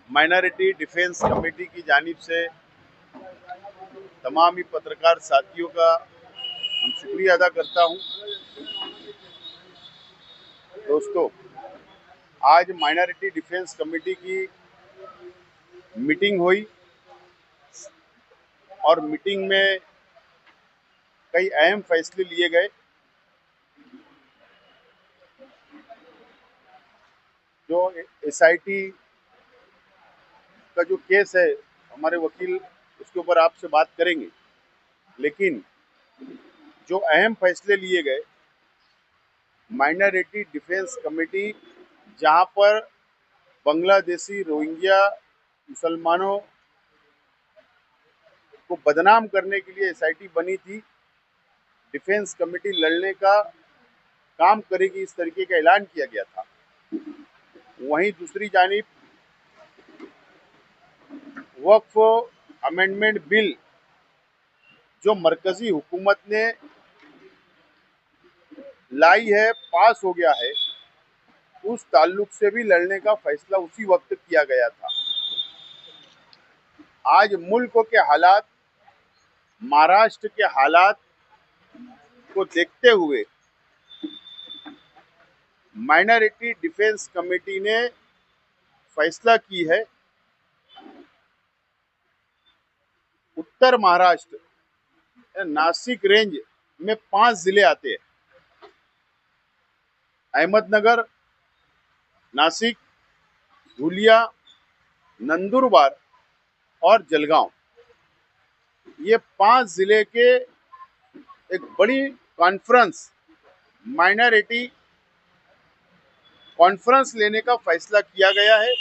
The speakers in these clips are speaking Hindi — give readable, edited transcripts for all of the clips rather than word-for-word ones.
माइनॉरिटी डिफेंस कमेटी की जानिब से तमाम ही पत्रकार साथियों का हम शुक्रिया अदा करता हूं। दोस्तों, आज माइनॉरिटी डिफेंस कमेटी की मीटिंग हुई और मीटिंग में कई अहम फैसले लिए गए। जो एसआईटी का जो केस है, हमारे वकील उसके ऊपर आपसे बात करेंगे, लेकिन जो अहम फैसले लिए गए, माइनॉरिटी डिफेंस कमेटी जहां पर बांग्लादेशी रोहिंग्या मुसलमानों को बदनाम करने के लिए एसआईटी बनी थी, डिफेंस कमेटी लड़ने का काम करेगी, इस तरीके का ऐलान किया गया था। वहीं दूसरी जानिब वक्फ अमेंडमेंट बिल जो मरकजी हुकूमत ने लाई है, पास हो गया है, उस ताल्लुक से भी लड़ने का फैसला उसी वक्त किया गया था। आज मुल्क के हालात, महाराष्ट्र के हालात को देखते हुए माइनॉरिटी डिफेंस कमेटी ने फैसला की है, उत्तर महाराष्ट्र नासिक रेंज में 5 जिले आते हैं: अहमदनगर, नासिक, धुलिया, नंदुरबार और जलगांव। ये 5 जिले के एक बड़ी कॉन्फ्रेंस, माइनॉरिटी कॉन्फ्रेंस लेने का फैसला किया गया है,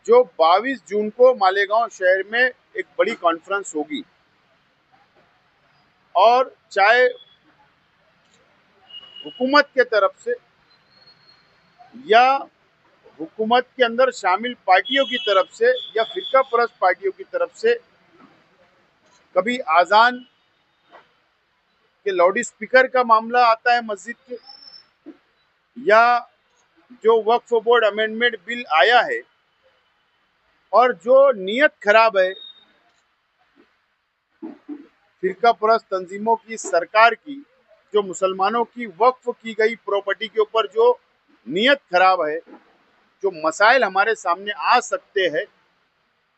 जो 22 जून को मालेगांव शहर में एक बड़ी कॉन्फ्रेंस होगी। और चाहे हुकूमत के तरफ से या हुकूमत के अंदर शामिल पार्टियों की तरफ से या फिरका परस्त पार्टियों की तरफ से कभी आजान के लाउड स्पीकर का मामला आता है मस्जिद के, या जो वक्फ बोर्ड अमेंडमेंट बिल आया है और जो नीयत खराब है फिरका परस्त तंजीमों की, सरकार की, जो मुसलमानों की वक्फ की गई प्रॉपर्टी के ऊपर जो नीयत खराब है, जो मसाइल हमारे सामने आ सकते हैं,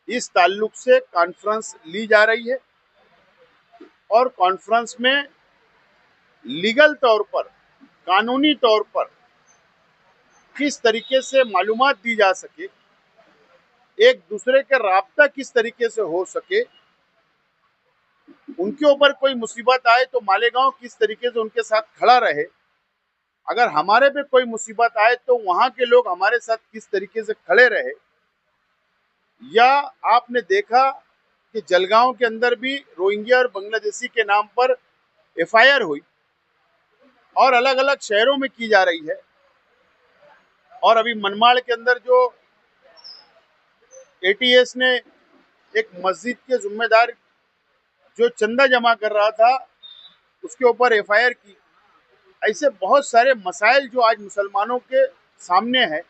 इस ताल्लुक से कॉन्फ्रेंस ली जा रही है। और कॉन्फ्रेंस में लीगल तौर पर, कानूनी तौर पर किस तरीके से मालूमात दी जा सके, एक दूसरे के राब्ता किस तरीके से हो सके, उनके ऊपर कोई मुसीबत आए तो मालेगांव किस तरीके से उनके साथ खड़ा रहे, अगर हमारे पे कोई मुसीबत आए तो वहां के लोग हमारे साथ किस तरीके से खड़े रहे। या आपने देखा कि जलगांव के अंदर भी रोहिंग्या और बांग्लादेशी के नाम पर एफआईआर हुई और अलग अलग शहरों में की जा रही है। और अभी मनमाड़ के अंदर जो एटीएस ने एक मस्जिद के जिम्मेदार जो चंदा जमा कर रहा था, उसके ऊपर एफआईआर की। ऐसे बहुत सारे मसाइल जो आज मुसलमानों के सामने है,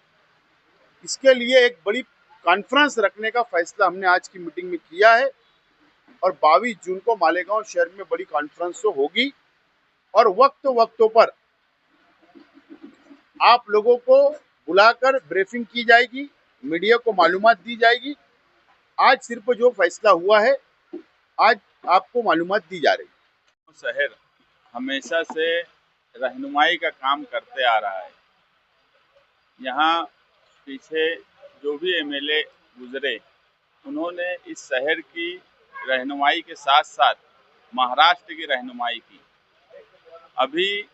इसके लिए एक बड़ी कॉन्फ्रेंस रखने का फैसला हमने आज की मीटिंग में किया है। और 22 जून को मालेगांव शहर में बड़ी कॉन्फ्रेंस तो होगी और वक्तों पर आप लोगों को बुलाकर ब्रीफिंग की जाएगी, मीडिया को मालूमात दी जाएगी। आज सिर्फ जो फैसला हुआ है, आज आपको मालूमात दी जा रही है। शहर हमेशा से रहनुमाई का काम करते आ रहा है। यहाँ पीछे जो भी एमएलए गुजरे, उन्होंने इस शहर की रहनुमाई के साथ साथ महाराष्ट्र की रहनुमाई की। अभी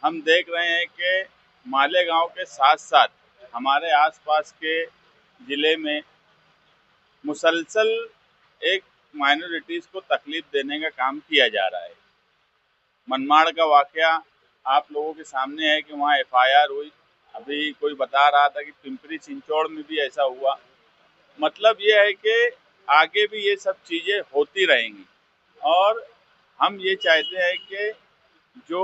हम देख रहे हैं कि मालेगांव के साथ साथ हमारे आसपास के ज़िले में मुसलसल एक माइनॉरिटीज़ को तकलीफ देने का काम किया जा रहा है। मनमाड़ का वाकया आप लोगों के सामने है कि वहाँ एफआईआर हुई। अभी कोई बता रहा था कि पिंपरी चिंचौड़ में भी ऐसा हुआ। मतलब ये है कि आगे भी ये सब चीज़ें होती रहेंगी और हम ये चाहते हैं कि जो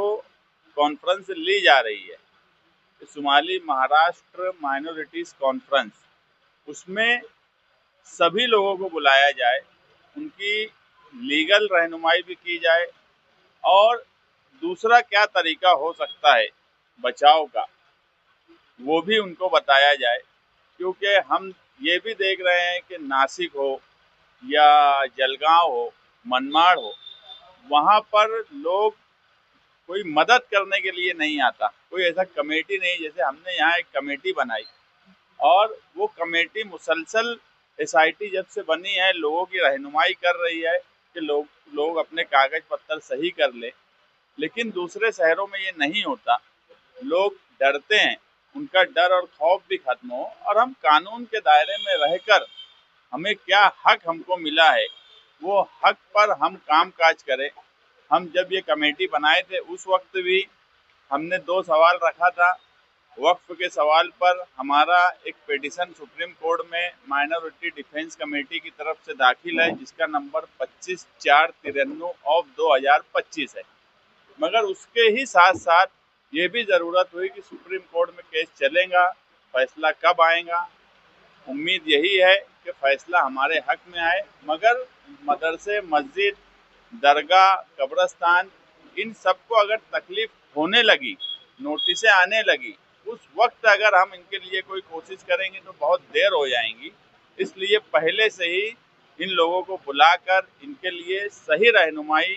कॉन्फ्रेंस ली जा रही है, शुमाली महाराष्ट्र माइनॉरिटीज़ कॉन्फ्रेंस, उसमें सभी लोगों को बुलाया जाए, उनकी लीगल रहनुमाई भी की जाए और दूसरा क्या तरीका हो सकता है बचाव का वो भी उनको बताया जाए। क्योंकि हम ये भी देख रहे हैं कि नासिक हो या जलगांव हो, मनमाड़ हो, वहाँ पर लोग कोई मदद करने के लिए नहीं आता, कोई ऐसा कमेटी नहीं। जैसे हमने यहाँ एक कमेटी बनाई और वो कमेटी मुसलसल एसआईटी जब से बनी है लोगों की रहनुमाई कर रही है कि लोग अपने कागज पत्तर सही कर ले। लेकिन दूसरे शहरों में ये नहीं होता, लोग डरते हैं, उनका डर और खौफ भी खत्म हो और हम कानून के दायरे में रहकर हमें क्या हक हमको मिला है वो हक पर हम काम काज करें। हम जब ये कमेटी बनाए थे उस वक्त भी हमने 2 सवाल रखा था। वक्फ के सवाल पर हमारा एक पिटीशन सुप्रीम कोर्ट में माइनॉरिटी डिफेंस कमेटी की तरफ से दाखिल है जिसका नंबर 25/493 ऑफ 2025 है। मगर उसके ही साथ साथ ये भी ज़रूरत हुई कि सुप्रीम कोर्ट में केस चलेगा, फैसला कब आएगा। उम्मीद यही है कि फैसला हमारे हक में आए। मगर मदरसे, मस्जिद, दरगाह, कब्रस्तान, इन सबको अगर तकलीफ होने लगी, नोटिसें आने लगी, उस वक्त अगर हम इनके लिए कोई कोशिश करेंगे तो बहुत देर हो जाएंगी। इसलिए पहले से ही इन लोगों को बुलाकर इनके लिए सही रहनुमाई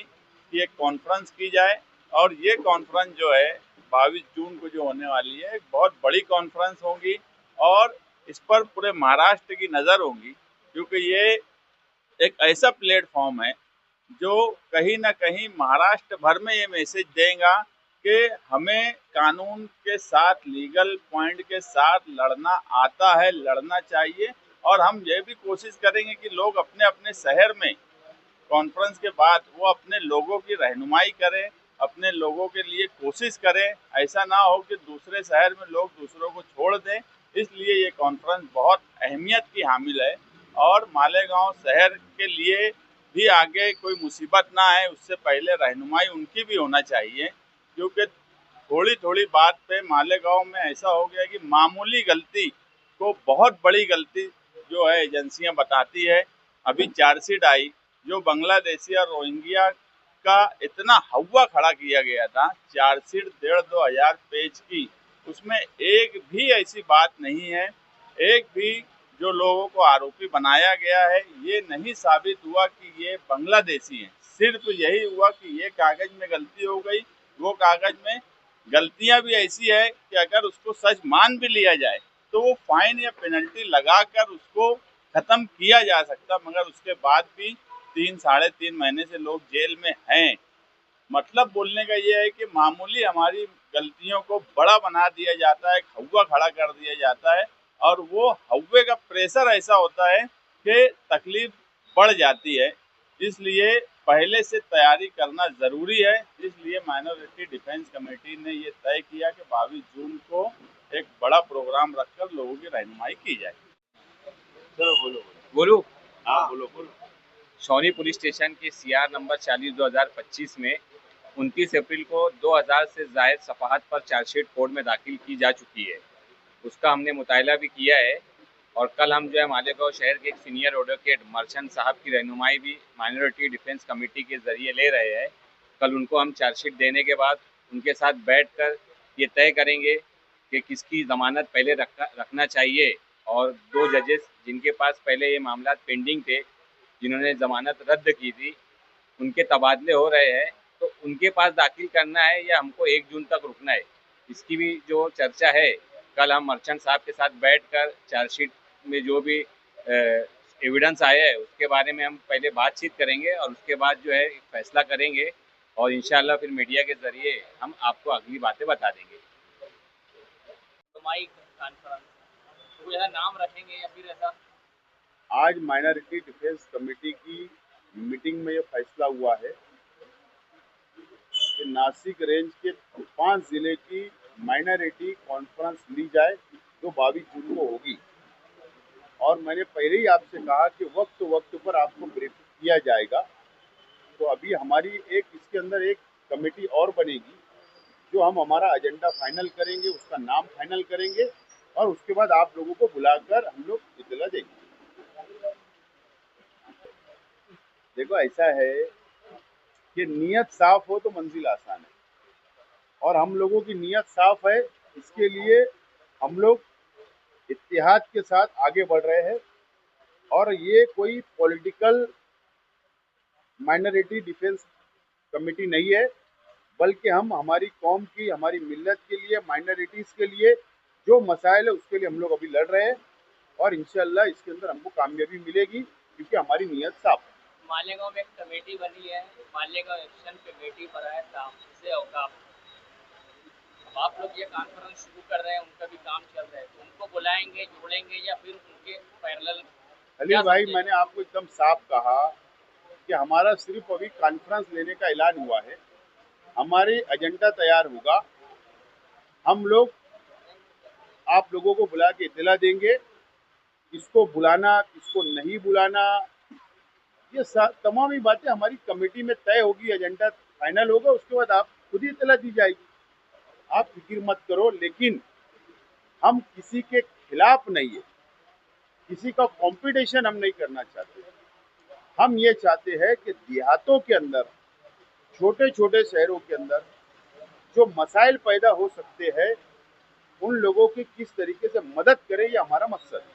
की एक कॉन्फ्रेंस की जाए। और ये कॉन्फ्रेंस जो है 22 जून को जो होने वाली है, एक बहुत बड़ी कॉन्फ्रेंस होगी और इस पर पूरे महाराष्ट्र की नज़र होगी। क्योंकि ये एक ऐसा प्लेटफॉर्म है जो कहीं ना कहीं महाराष्ट्र भर में ये मैसेज देगा कि हमें कानून के साथ, लीगल पॉइंट के साथ लड़ना आता है, लड़ना चाहिए। और हम ये भी कोशिश करेंगे कि लोग अपने अपने शहर में कॉन्फ्रेंस के बाद वो अपने लोगों की रहनुमाई करें, अपने लोगों के लिए कोशिश करें। ऐसा ना हो कि दूसरे शहर में लोग दूसरों को छोड़ दें। इसलिए ये कॉन्फ्रेंस बहुत अहमियत की हामिल है और मालेगांव शहर के लिए भी आगे कोई मुसीबत ना आए उससे पहले रहनुमाई उनकी भी होना चाहिए। क्योंकि थोड़ी थोड़ी बात पे मालेगांव में ऐसा हो गया कि मामूली गलती को बहुत बड़ी गलती जो है एजेंसियां बताती है। अभी चार्जशीट आई जो बांग्लादेशी और रोहिंग्या का इतना हवा खड़ा किया गया था, चार्जशीट 1,500-2 हजार पेज की, उसमें एक भी ऐसी बात नहीं है, एक भी जो लोगों को आरोपी बनाया गया है ये नहीं साबित हुआ कि ये बांग्लादेशी हैं। सिर्फ यही हुआ कि ये कागज में गलती हो गई, वो कागज में गलतियां भी ऐसी है कि अगर उसको सच मान भी लिया जाए तो वो फाइन या पेनल्टी लगाकर उसको खत्म किया जा सकता। मगर उसके बाद भी 3-3.5 महीने से लोग जेल में हैं। मतलब बोलने का ये है कि मामूली हमारी गलतियों को बड़ा बना दिया जाता है, हवा खड़ा कर दिया जाता है और वो हव्वे का प्रेशर ऐसा होता है कि तकलीफ बढ़ जाती है। इसलिए पहले से तैयारी करना ज़रूरी है। इसलिए माइनॉरिटी डिफेंस कमेटी ने ये तय किया कि 22 जून को एक बड़ा प्रोग्राम रखकर लोगों की रहनुमाई की जाए। चलो बोलो बोलू। हाँ बोलो बोलो। छावनी पुलिस स्टेशन के सीआर नंबर 40/2025 में 29 अप्रैल को 2000 से जायद सफाहत पर चार्जशीट कोर्ट में दाखिल की जा चुकी है। उसका हमने मुतायला भी किया है और कल हम जो है मालेगांव शहर के एक सीनियर एडवोकेट मर्चेंट साहब की रहनुमाई भी माइनॉरिटी डिफेंस कमेटी के ज़रिए ले रहे हैं। कल उनको हम चार्जशीट देने के बाद उनके साथ बैठकर ये तय करेंगे कि किसकी ज़मानत पहले रखना चाहिए और 2 जजेस जिनके पास पहले ये मामला पेंडिंग थे, जिन्होंने ज़मानत रद्द की थी, उनके तबादले हो रहे हैं, तो उनके पास दाखिल करना है या हमको 1 जून तक रुकना है, इसकी भी जो चर्चा है कल हम मर्चेंट साहब के साथ बैठकर चार्जशीट में जो भी एविडेंस आया है उसके बारे में हम पहले बातचीत करेंगे और उसके बाद जो है फैसला करेंगे और इंशाल्लाह फिर मीडिया के ज़रिए हम आपको अगली बातें बता देंगे। तो ऐसा नाम रखेंगे या फिर ऐसा? आज माइनॉरिटी डिफेंस कमेटी की मीटिंग में ये फैसला हुआ है कि नासिक रेंज के 5 जिले की माइनॉरिटी कॉन्फ्रेंस ली जाए जो 22 जून को होगी। और मैंने पहले ही आपसे कहा कि वक्त पर आपको ब्रीफ किया जाएगा। तो अभी हमारी एक इसके अंदर एक कमेटी और बनेगी जो हम हमारा एजेंडा फाइनल करेंगे, उसका नाम फाइनल करेंगे और उसके बाद आप लोगों को बुलाकर हम लोग इत्तला देखो ऐसा है कि नीयत साफ हो तो मंजिल आसान है, और हम लोगों की नीयत साफ है। इसके लिए हम लोग इत्तेहाद के साथ आगे बढ़ रहे हैं, और ये कोई पॉलिटिकल माइनॉरिटी डिफेंस कमेटी नहीं है, बल्कि हम हमारी कौम की, हमारी मिल्लत के लिए, माइनॉरिटीज के लिए जो मसाइल है उसके लिए हम लोग अभी लड़ रहे हैं, और इंशाल्लाह इसके अंदर हमको कामयाबी मिलेगी, क्योंकि हमारी नीयत साफ है। मालेगांव में एक कमेटी बनी है, मालेगांव एक्शन कमेटी पर है काम से औकाफ। अब आप लोग ये कॉन्फ्रेंस शुरू कर रहे हैं, उनका भी काम चल रहा है, तो उनको बुलाएंगे, जोड़ेंगे या फिर उनके पैरेलल? खलील भाई, मैंने आपको एकदम साफ कहा कि हमारा सिर्फ अभी कॉन्फ्रेंस लेने का ऐलान हुआ है, हमारी एजेंडा तैयार होगा, हम लोग आप लोगों को बुला के इत्तला देंगे, किसको बुलाना किसको नहीं बुलाना, ये तमाम ही बातें हमारी कमेटी में तय होगी, एजेंडा फाइनल होगा, उसके बाद आप खुद ही इत्तला दी जाएगी। आप फिक्र मत करो, लेकिन हम किसी के खिलाफ नहीं है, किसी का कंपटीशन हम नहीं करना चाहते। हम ये चाहते हैं कि देहातों के अंदर, छोटे छोटे शहरों के अंदर जो मसाइल पैदा हो सकते हैं, उन लोगों की किस तरीके से मदद करें, ये हमारा मकसद है।